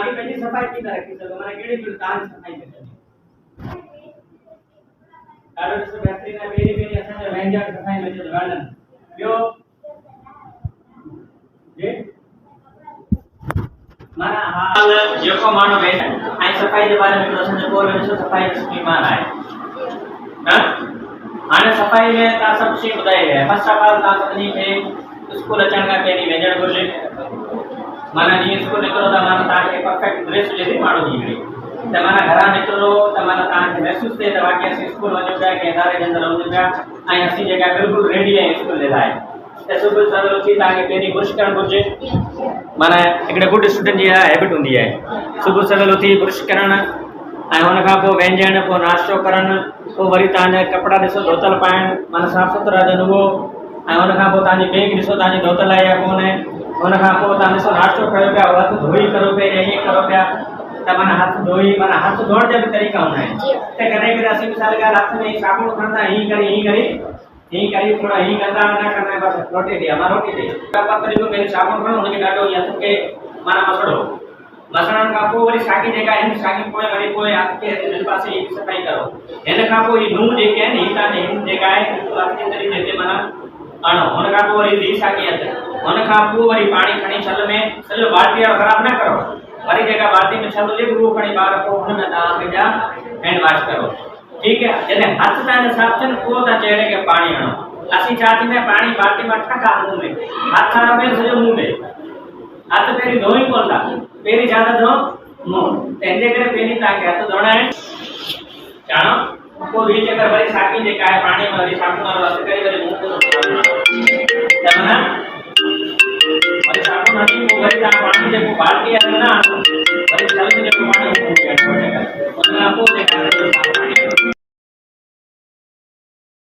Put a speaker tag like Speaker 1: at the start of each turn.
Speaker 1: ताली पंहिंजी सफ़ाई थी करे रखी सघो माने कहिड़ी बि ताल सफ़ाई में ॾाढो ॾिसो बहितरीन आहे पहिरीं पहिरीं असांजो व्यंजन सफ़ाई में जो वर्णन ॿियो जी माना हाल जेको माण्हू वेठा ऐं सफ़ाई जे बारे में असांजो कोल ॾिसो सफ़ाई जो ईमान आहे हां हाणे सफ़ाई में तव्हां सभु शइ ॿुधाई आहे फर्स्ट ऑफ ऑल तव्हां सभिनी खे स्कूल अचण खां पहिरीं वेझण घुरिजे माना जीअं स्कूल निकिरो त माना तव्हांखे परफेक्ट ड्रेस हुजे थी माण्हू जी हिकिड़ी त माना घरां निकिरो त माना तव्हांखे महसूसु थिए त वाक़ई असीं स्कूल वञूं पिया कंहिं इदारे जे अंदरि वञूं पिया ऐं असीं जेका बिल्कुलु रेडी आहियूं स्कूल जे लाइ त सुबुह सवेल उथी तव्हांखे पहिरीं ब्रुश करणु घुरिजे माना हिकिड़े गुड स्टूडेंट जी हैबिट हूंदी आहे सुबुह सवेल उथी ब्रुश करणु ऐं हुन खां पोइ व्यंजन पोइ नाश्तो करणु पोइ वरी तव्हांजा कपिड़ा ॾिसो धोतल पाइणु माना साफ़ु सुथरा हुजनि उहो ऐं हुन खां पोइ तव्हांजी बैग ॾिसो तव्हांजी धोतल आहे या कोन हुन खां पोइ तव्हां ॾिसो नाश्तो कयो पिया हथ धोई करो पिया या ईअं करो पिया त माना हथ धोई माना हथ धोइण जा बि तरीक़ा हूंदा आहिनि त कॾहिं कॾहिं असीं मिसाल ॻाल्हि हथ में साबुण खणंदा हीअं करे थोड़ा हीअं कंदा न कंदा बसि रोटी ॾे मां रोटी ॾे तरीक़ो पहिरीं साबुण खणो हुनखे ॾाढो हथ खे माना मसड़ो मसड़ण खां पोइ वरी साॻी जेका आहिनि साॻी पोइ वरी पोइ हथ खे हिन पासे ई सफ़ाई करो हिन खां पोइ हीअ नूह जेके आहिनि हीअ तव्हांजे हिन जेका आहे बिल्कुलु हथ जे तरीक़े ते माना आणो हुन खां पोइ वरी ॿी साॻी हथ हुन खां पोइ वरी पाणी खणी छल में सॼो बाल्टी वारो ख़राबु न करो वरी जेका बाल्टी में छल हुजे उहो खणी ॿाहिरि पोइ हुन में तव्हां पंहिंजा हैंड वॉश करो ठीकु आहे जॾहिं हथ तव्हांजा साफ़ु थियनि पोइ तव्हां चहिरे खे पाणी हणो असीं छा थींदा आहियूं पाणी बाल्टी मां ठका मुंहुं में हथ हणो में सॼो मुंहुं में हथ पहिरीं धोई कोन था पहिरीं छा था धो मुंहुं त हिन करे पहिरीं तव्हांखे हथ धोइणा आहिनि ॼाणो पोइ ॿी चकर वरी साॻी जेका आहे पाणी में वरी साबुण वारो हथ करे वरी मुंहुं त माना वरी साबुण हणी पोइ वरी तव्हां पाणी जेको बाल्टी आहे न